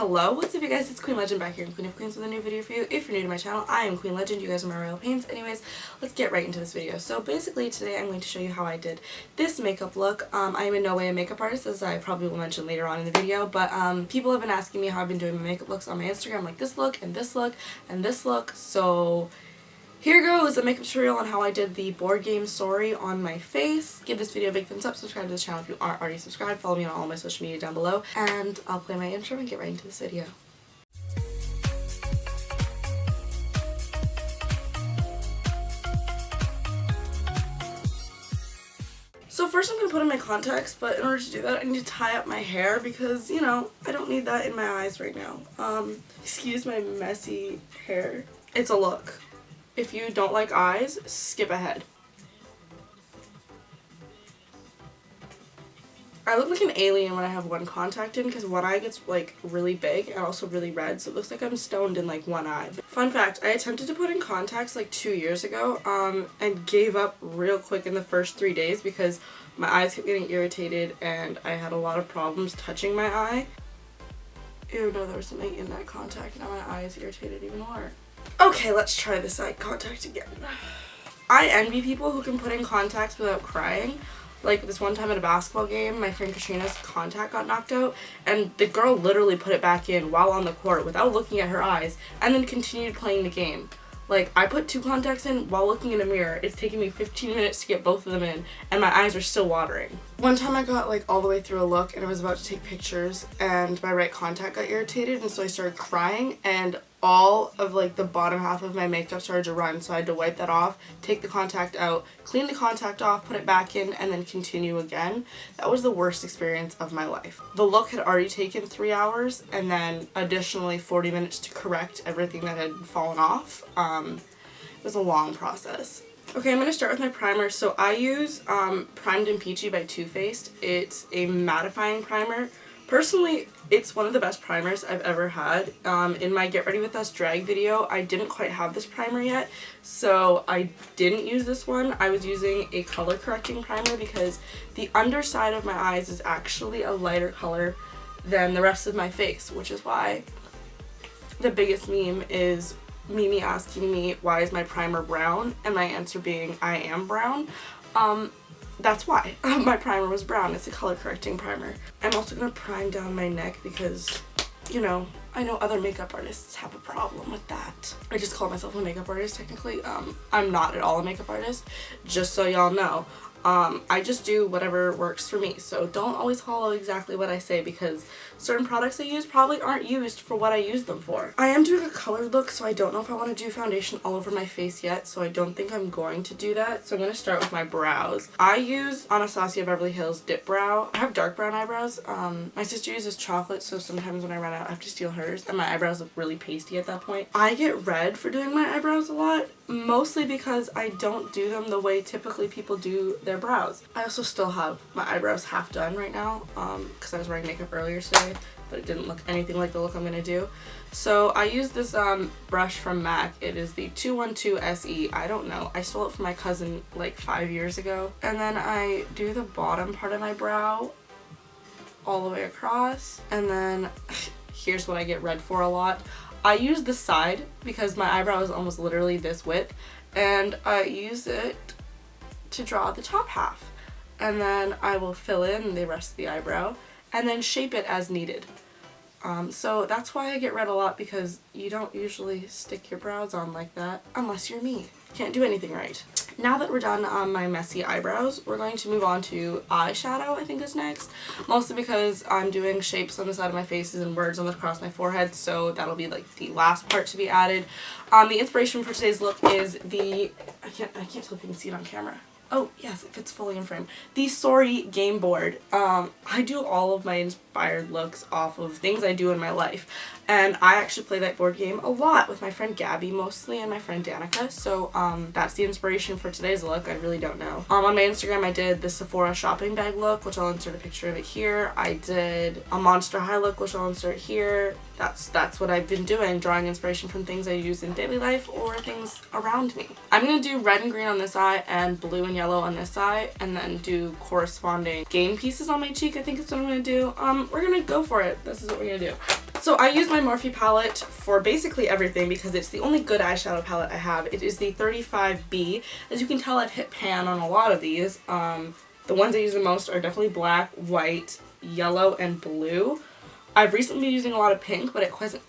Hello, what's up you guys? It's Queen Legend back here in Queen of Queens with a new video for you. If you're new to my channel, I am Queen Legend. You guys are my royal pains. Anyways, let's get right into this video. So basically today I'm going to show you how I did this makeup look. I am in no way a makeup artist, as I probably will mention later on in the video, but people have been asking me how I've been doing my makeup looks on my Instagram, like this look and this look and this look. So here goes a makeup tutorial on how I did the board game story on my face. Give this video a big thumbs up, subscribe to this channel if you aren't already subscribed, follow me on all my social media down below, and I'll play my intro and get right into this video. So first I'm going to put in my contacts, but in order to do that I need to tie up my hair because, you know, I don't need that in my eyes right now. Excuse my messy hair. It's a look. If you don't like eyes, skip ahead. I look like an alien when I have one contact in because one eye gets like really big and also really red, so it looks like I'm stoned in like one eye. Fun fact, I attempted to put in contacts like 2 years ago and gave up real quick in the first 3 days because my eyes kept getting irritated and I had a lot of problems touching my eye. Ew, no, there was something in that contact. Now my eye is irritated even more. Okay, let's try this eye contact again. I envy people who can put in contacts without crying. Like this one time at a basketball game, my friend Katrina's contact got knocked out and the girl literally put it back in while on the court without looking at her eyes and then continued playing the game. Like, I put 2 contacts in while looking in a mirror. It's taken me 15 minutes to get both of them in and my eyes are still watering. One time I got like all the way through a look and I was about to take pictures and my right contact got irritated and so I started crying and all of like the bottom half of my makeup started to run, so I had to wipe that off, take the contact out, clean the contact off, put it back in, and then continue again. That was the worst experience of my life. The look had already taken 3 hours and then additionally 40 minutes to correct everything that had fallen off. It was a long process. Okay, I'm going to start with my primer. So I use Primed and Peachy by Too Faced. It's a mattifying primer. Personally, it's one of the best primers I've ever had. In my Get Ready With Us drag video, I didn't quite have this primer yet, so I didn't use this one. I was using a color correcting primer because the underside of my eyes is actually a lighter color than the rest of my face, which is why the biggest meme is Mimi asking me, why is my primer brown? And my answer being, I am brown. That's why my primer was brown. It's a color correcting primer. I'm also going to prime down my neck because, you know, I know other makeup artists have a problem with that. I just call myself a makeup artist technically. I'm not at all a makeup artist, just so y'all know. I just do whatever works for me, so don't always follow exactly what I say because certain products I use probably aren't used for what I use them for. I am doing a colored look, so I don't know if I want to do foundation all over my face yet, so I don't think I'm going to do that. So I'm going to start with my brows. I use Anastasia Beverly Hills Dip Brow. I have dark brown eyebrows. My sister uses chocolate, so sometimes when I run out I have to steal hers, and my eyebrows look really pasty at that point. I get red for doing my eyebrows a lot, mostly because I don't do them the way typically people do their brows. I also still have my eyebrows half done right now because I was wearing makeup earlier today, but it didn't look anything like the look I'm going to do. So I use this brush from MAC. It is the 212 SE. I don't know. I stole it from my cousin like 5 years ago. And then I do the bottom part of my brow all the way across. And then here's what I get red for a lot. I use the side because my eyebrow is almost literally this width, and I use it to draw the top half. And then I will fill in the rest of the eyebrow and then shape it as needed. So that's why I get red a lot, because you don't usually stick your brows on like that unless you're me. Can't do anything right. Now that we're done on my messy eyebrows, we're going to move on to eyeshadow, I think is next. Mostly because I'm doing shapes on the side of my faces and words on the across my forehead, so that'll be like the last part to be added. The inspiration for today's look is the, I can't tell if you can see it on camera. Oh, yes, it fits fully in frame. The Sorry game board. I do all of my inspired looks off of things I do in my life. And I actually play that board game a lot with my friend Gabby mostly and my friend Danica. So that's the inspiration for today's look. I really don't know. On my Instagram I did the Sephora shopping bag look, which I'll insert a picture of it here. I did a Monster High look, which I'll insert here. That's what I've been doing, drawing inspiration from things I use in daily life or things around me. I'm going to do red and green on this eye and blue and yellow on this eye, and then do corresponding game pieces on my cheek. I think is what I'm going to do. We're going to go for it. This is what we're going to do. So I use my Morphe palette for basically everything because it's the only good eyeshadow palette I have. It is the 35B. As you can tell, I've hit pan on a lot of these. The ones I use the most are definitely black, white, yellow, and blue. I've recently been using a lot of pink, but it hasn't...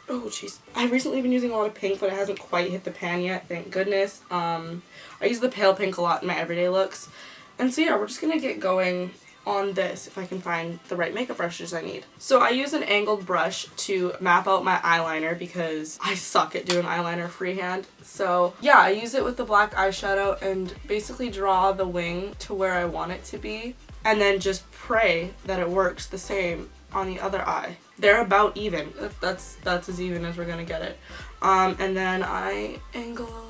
Oh, jeez. I've recently been using a lot of pink, but it hasn't quite hit the pan yet, thank goodness. I use the pale pink a lot in my everyday looks. And so yeah, we're just going to get going on this if I can find the right makeup brushes I need. So I use an angled brush to map out my eyeliner because I suck at doing eyeliner freehand. So yeah, I use it with the black eyeshadow and basically draw the wing to where I want it to be. And then just pray that it works the same on the other eye. They're about even. That's as even as we're gonna get it. And then I angle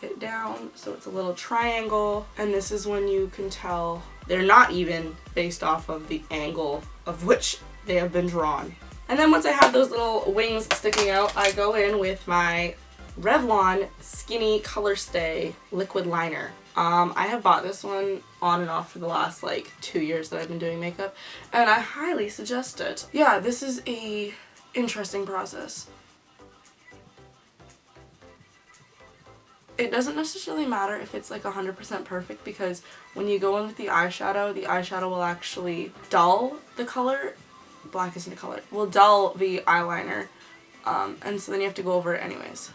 it down so it's a little triangle, and this is when you can tell they're not even based off of the angle of which they have been drawn. And then once I have those little wings sticking out, I go in with my Revlon Skinny Color Stay Liquid Liner. I have bought this one on and off for the last like 2 years that I've been doing makeup, and I highly suggest it. Yeah, this is a interesting process. It doesn't necessarily matter if it's like 100% perfect because when you go in with the eyeshadow will actually dull the color. Black isn't a color. Will dull the eyeliner, and so then you have to go over it anyways.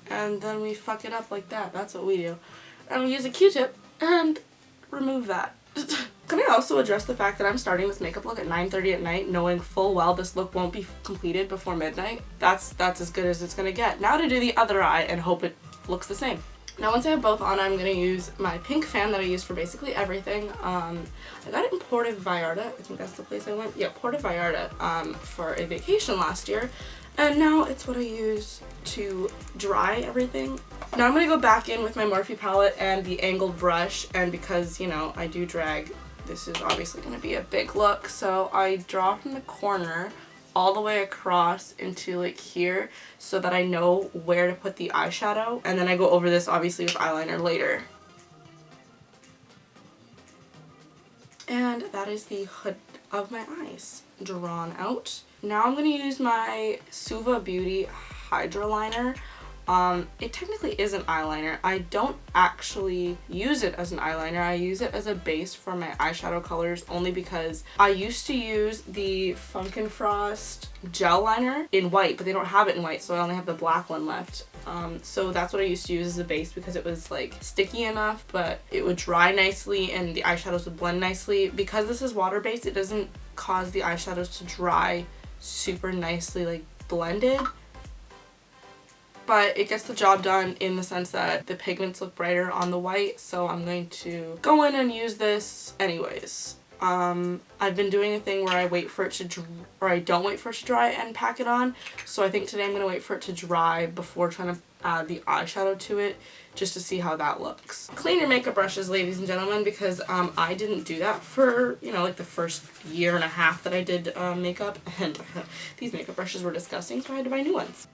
And then we fuck it up like that. That's what we do. And we use a Q-tip and remove that. Can I also address the fact that I'm starting this makeup look at 9:30 at night, knowing full well this look won't be completed before midnight? That's as good as it's gonna get. Now to do the other eye and hope it looks the same. Now once I have both on, I'm gonna use my pink fan that I use for basically everything. I got it in Puerto Vallarta. I think that's the place I went. Yeah, Puerto Vallarta for a vacation last year. And now it's what I use to dry everything. Now I'm going to go back in with my Morphe palette and the angled brush, and because, you know, I do drag, this is obviously going to be a big look. So I draw from the corner all the way across into like here so that I know where to put the eyeshadow, and then I go over this obviously with eyeliner later. And that is the hood of my eyes drawn out. Now I'm going to use my Suva Beauty Hydroliner. It technically is an eyeliner. I don't actually use it as an eyeliner. I use it as a base for my eyeshadow colors only because I used to use the Funkin' Frost gel liner in white, but they don't have it in white, so I only have the black one left. So that's what I used to use as a base because it was like sticky enough, but it would dry nicely and the eyeshadows would blend nicely. Because this is water-based, it doesn't cause the eyeshadows to dry super nicely like blended, but it gets the job done in the sense that the pigments look brighter on the white, so I'm going to go in and use this anyways. I've been doing a thing where I wait for it to I don't wait for it to dry and pack it on, so I think today I'm going to wait for it to dry before trying to add the eyeshadow to it, just to see how that looks. Clean your makeup brushes, ladies and gentlemen, because I didn't do that for, you know, like the first year and a half that I did makeup, and these makeup brushes were disgusting, so I had to buy new ones.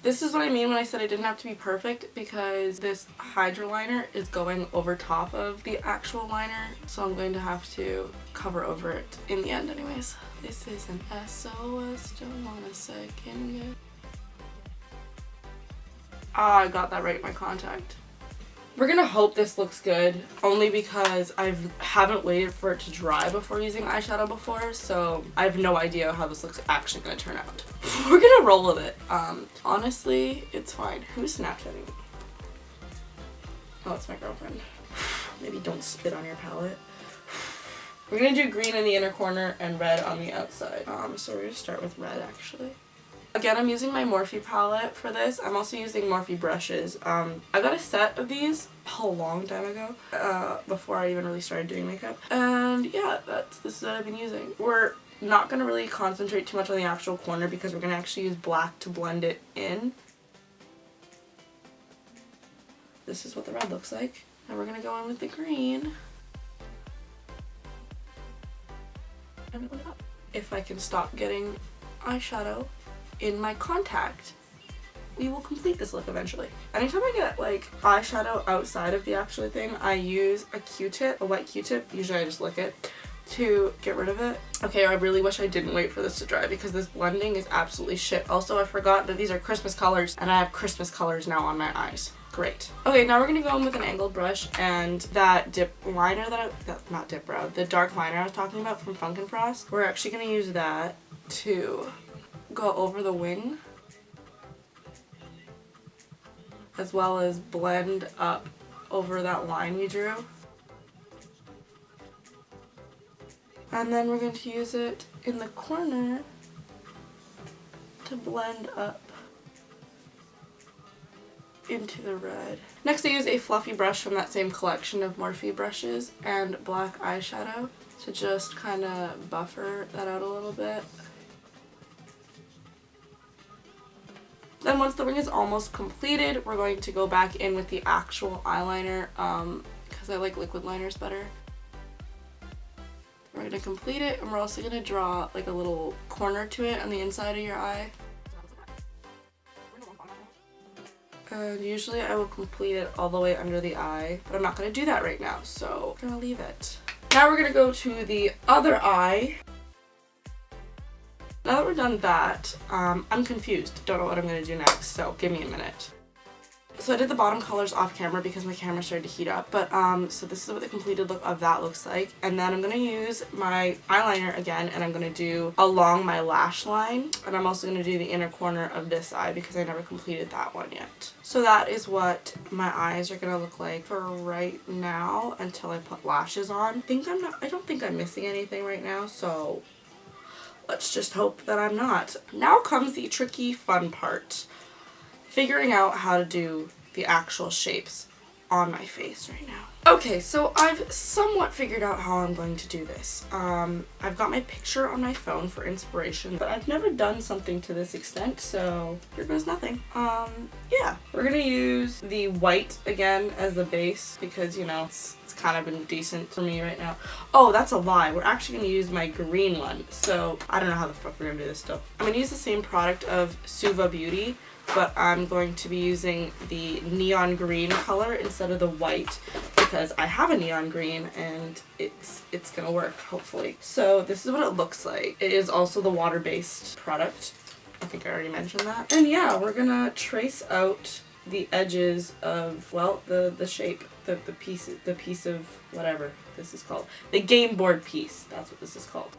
This is what I mean when I said I didn't have to be perfect, because this Hydroliner is going over top of the actual liner, so I'm going to have to cover over it in the end anyways. This is an SOS, don't wanna second guess. Ah, I got that right in my contact. We're gonna hope this looks good, only because I haven't waited for it to dry before using eyeshadow before, so I have no idea how this looks actually gonna turn out. We're gonna roll with it. Honestly, it's fine. Who's Snapchatting me? Oh, it's my girlfriend. Maybe don't spit on your palette. We're gonna do green in the inner corner and red on the outside. So we're gonna start with red actually. Again, I'm using my Morphe palette for this. I'm also using Morphe brushes. I got a set of these a long time ago, before I even really started doing makeup. And yeah, this is what I've been using. We're not going to really concentrate too much on the actual corner because we're going to actually use black to blend it in. This is what the red looks like. Now we're going to go in with the green. And blend it up. If I can stop getting eyeshadow in my contact, we will complete this look eventually. Anytime I get like eyeshadow outside of the actual thing, I use a Q-tip, a wet Q-tip. Usually I just lick it to get rid of it. Okay, I really wish I didn't wait for this to dry because this blending is absolutely shit. Also, I forgot that these are Christmas colors and I have Christmas colors now on my eyes. Great. Okay, now we're gonna go in with an angled brush and that dip liner not dip brow, the dark liner I was talking about from Funk and Frost. We're actually gonna use that to go over the wing, as well as blend up over that line we drew. And then we're going to use it in the corner to blend up into the red. Next I use a fluffy brush from that same collection of Morphe brushes and black eyeshadow to just kind of buffer that out a little bit. Then once the wing is almost completed, we're going to go back in with the actual eyeliner because I like liquid liners better. We're going to complete it, and we're also going to draw like a little corner to it on the inside of your eye. And usually I will complete it all the way under the eye, but I'm not going to do that right now, so I'm going to leave it. Now we're going to go to the other eye. Now that we're done that, I'm confused. Don't know what I'm going to do next, so give me a minute. So I did the bottom colors off camera because my camera started to heat up, but so this is what the completed look of that looks like. And then I'm going to use my eyeliner again, and I'm going to do along my lash line, and I'm also going to do the inner corner of this eye because I never completed that one yet. So that is what my eyes are going to look like for right now until I put lashes on. I don't think I'm missing anything right now, so let's just hope that I'm not. Now comes the tricky fun part. Figuring out how to do the actual shapes on my face right now. Okay, so I've somewhat figured out how I'm going to do this. I've got my picture on my phone for inspiration, but I've never done something to this extent, so here goes nothing. Yeah, we're gonna use the white again as the base because, you know, it's kind of been decent for me right now. Oh, that's a lie. We're actually gonna use my green one, so I don't know how the fuck we're gonna do this still. I'm gonna use the same product of Suva Beauty, but I'm going to be using the neon green color instead of the white because I have a neon green and it's gonna work, hopefully. So this is what it looks like. It is also the water-based product. I think I already mentioned that. And yeah, we're gonna trace out the edges of, well, the shape, the piece of whatever this is called. The game board piece, that's what this is called.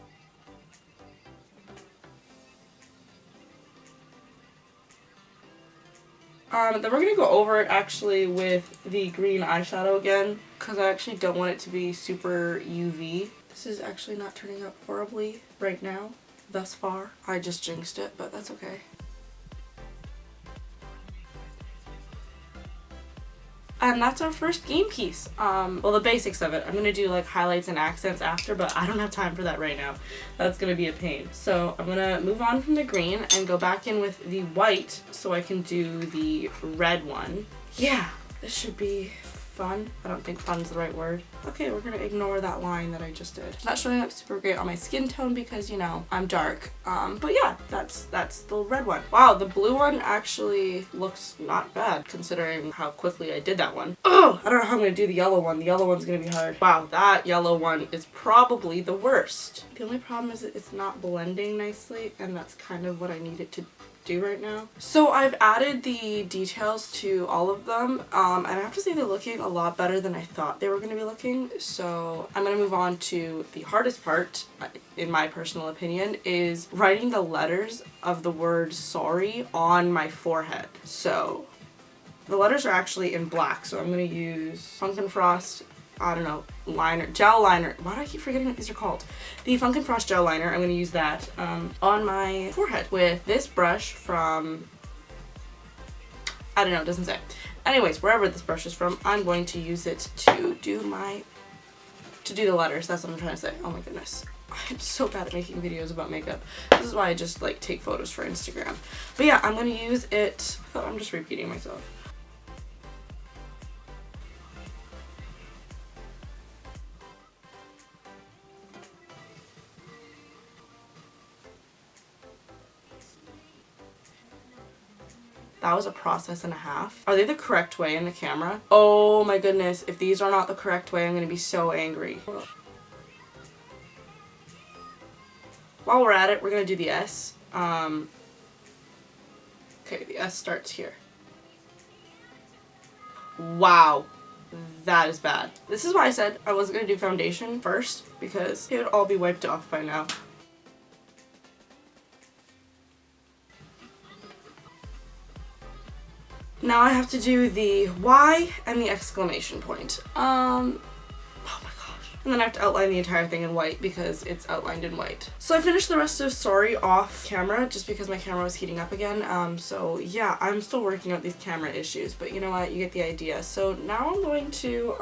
Then we're going to go over it actually with the green eyeshadow again because I actually don't want it to be super UV. This is actually not turning out horribly right now, thus far. I just jinxed it, but that's okay. And that's our first game piece. Well, the basics of it. I'm going to do like highlights and accents after, but I don't have time for that right now. That's going to be a pain. So I'm going to move on from the green and go back in with the white so I can do the red one. Yeah, this should be fun. I don't think fun's the right word. Okay, we're gonna ignore that line that I just did. Not showing up super great on my skin tone because, you know, I'm dark. But yeah, that's the red one. Wow, the blue one actually looks not bad considering how quickly I did that one. Oh, I don't know how I'm gonna do the yellow one. The yellow one's gonna be hard. Wow, that yellow one is probably the worst. The only problem is that it's not blending nicely, and that's kind of what I need it to do right now. So I've added the details to all of them, and I have to say they're looking a lot better than I thought they were going to be looking. So I'm going to move on to the hardest part, in my personal opinion, is writing the letters of the word sorry on my forehead. So the letters are actually in black, so I'm going to use Funk and Frost, I don't know, liner, gel liner. Why do I keep forgetting what these are called? The Funk and Frost gel liner. I'm going to use that on my forehead with this brush from, I don't know, it doesn't say. Anyways, wherever this brush is from, I'm going to use it to do the letters. That's what I'm trying to say. Oh my goodness. I'm so bad at making videos about makeup. This is why I just like take photos for Instagram. But yeah, I'm going to use it. Oh, I'm just repeating myself. That was a process and a half. Are they the correct way in the camera? Oh my goodness, if these are not the correct way, I'm gonna be so angry. While we're at it, we're gonna do the S. Okay, the S starts here. Wow, that is bad. This is why I said I wasn't gonna do foundation first, because it would all be wiped off by now. Now I have to do the Y and the exclamation point. Oh my gosh. And then I have to outline the entire thing in white because it's outlined in white. So I finished the rest of Sorry off camera just because my camera was heating up again. So yeah, I'm still working out these camera issues, but you know what, you get the idea. So now I'm going to,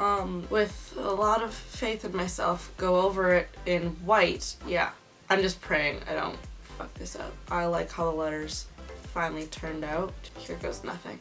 with a lot of faith in myself, go over it in white. Yeah, I'm just praying I don't fuck this up. I like how the letters finally turned out. Here goes nothing.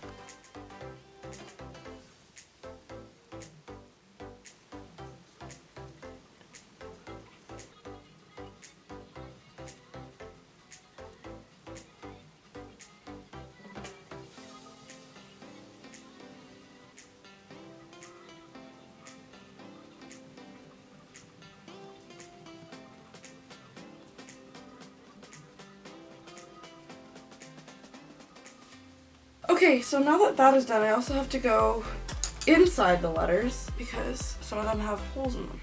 Okay, so now that that is done, I also have to go inside the letters because some of them have holes in them.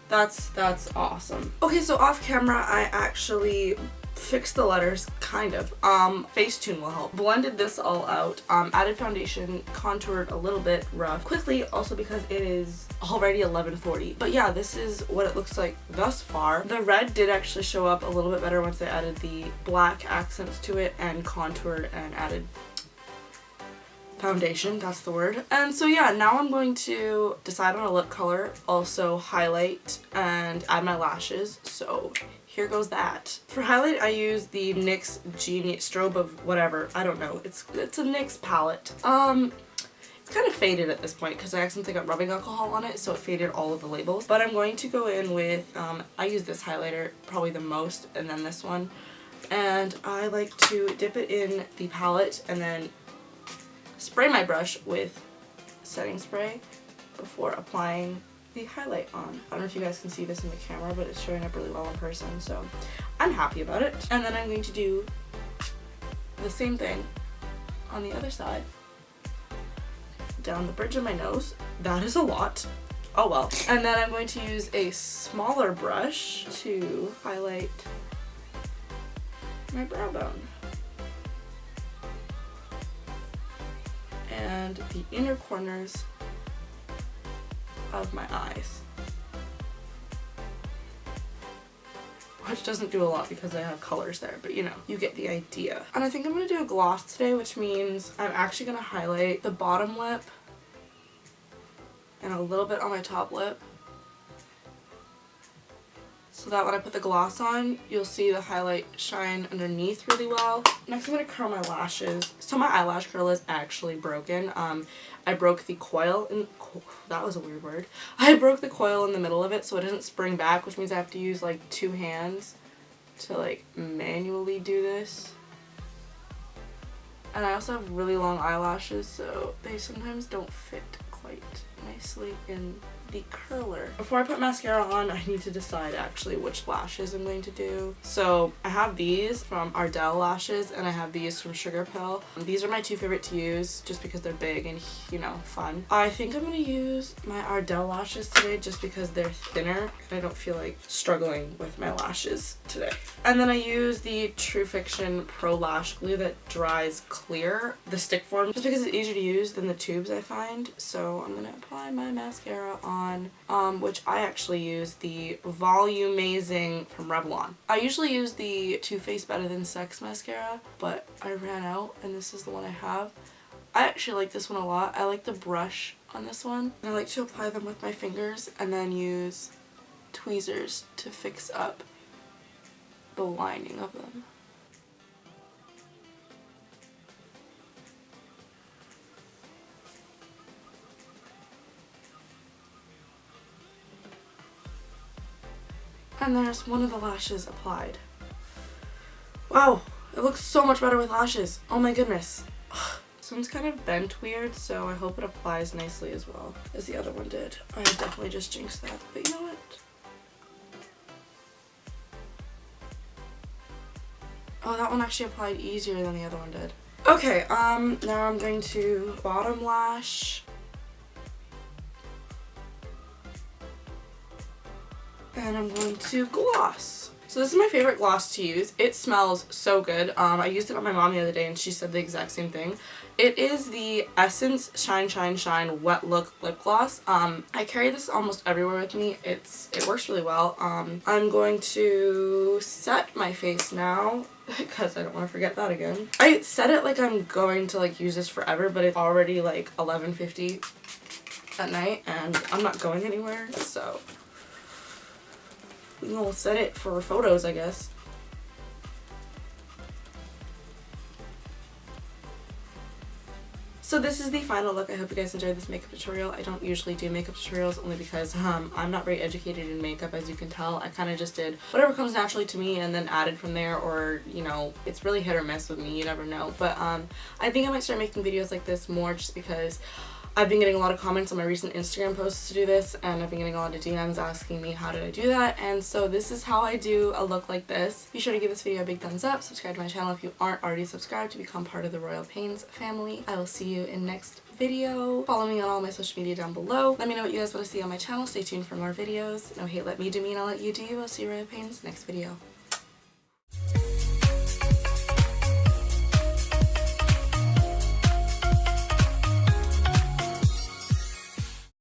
That's awesome. Okay, so off camera, I actually fixed the letters, kind of. Facetune will help. Blended this all out, added foundation, contoured a little bit rough quickly, also because it is already 11:40. But yeah, this is what it looks like thus far. The red did actually show up a little bit better once I added the black accents to it and contoured and added foundation, that's the word. And so yeah, now I'm going to decide on a lip color, also highlight and add my lashes. So here goes that. For highlight, I use the NYX Genius Strobe of whatever, I don't know. It's a NYX palette. It's kind of faded at this point because I accidentally got rubbing alcohol on it, so it faded all of the labels. But I'm going to go in with, I use this highlighter probably the most, and then this one. And I like to dip it in the palette and then spray my brush with setting spray before applying the highlight on. I don't know if you guys can see this in the camera, but it's showing up really well in person, so I'm happy about it. And then I'm going to do the same thing on the other side. Down the bridge of my nose. That is a lot. Oh well. And then I'm going to use a smaller brush to highlight my brow bone. And the inner corners of my eyes. Which doesn't do a lot because I have colors there, but you know, you get the idea. And I think I'm going to do a gloss today, which means I'm actually going to highlight the bottom lip and a little bit on my top lip, so that when I put the gloss on, you'll see the highlight shine underneath really well. Next I'm going to curl my lashes. So my eyelash curl is actually broken. I broke the coil in, that was a weird word. I broke the coil in the middle of it so it doesn't spring back, which means I have to use like 2 hands to like manually do this. And I also have really long eyelashes, so they sometimes don't fit quite nicely in the curler. Before I put mascara on, I need to decide actually which lashes I'm going to do. So I have these from Ardell lashes and I have these from Sugar Pill. These are my 2 favorite to use just because they're big and, you know, fun. I think I'm going to use my Ardell lashes today just because they're thinner and I don't feel like struggling with my lashes today. And then I use the True Fiction Pro Lash Glue that dries clear, the stick form, just because it's easier to use than the tubes I find. So I'm going to apply my mascara on, which I actually use the Volumazing from Revlon. I usually use the Too Faced Better Than Sex mascara, but I ran out and this is the one I have. I actually like this one a lot. I like the brush on this one. And I like to apply them with my fingers and then use tweezers to fix up the lining of them. And there's one of the lashes applied. Wow, it looks so much better with lashes. Oh my goodness. This one's kind of bent weird, so I hope it applies nicely as well as the other one did. I definitely just jinxed that, but you know what? Oh, that one actually applied easier than the other one did. Okay, now I'm going to bottom lash. And I'm going to gloss. So this is my favorite gloss to use. It smells so good. I used it on my mom the other day and she said the exact same thing. It is the Essence Shine Shine Shine Wet Look Lip Gloss. I carry this almost everywhere with me. It works really well. I'm going to set my face now because I don't want to forget that again. I set it like I'm going to like use this forever, but it's already like 11:50 at night and I'm not going anywhere, so we'll set it for photos, I guess. So this is the final look. I hope you guys enjoyed this makeup tutorial. I don't usually do makeup tutorials only because I'm not very educated in makeup, as you can tell. I kind of just did whatever comes naturally to me and then added from there, or, you know, it's really hit or miss with me. You never know. But I think I might start making videos like this more just because I've been getting a lot of comments on my recent Instagram posts to do this, and I've been getting a lot of DMs asking me how did I do that, and so this is how I do a look like this. Be sure to give this video a big thumbs up, subscribe to my channel if you aren't already subscribed to become part of the Royal Pains family. I will see you in next video. Follow me on all my social media down below. Let me know what you guys want to see on my channel. Stay tuned for more videos. No hate, let me do me and I'll let you do you. I'll see you, Royal Pains, next video.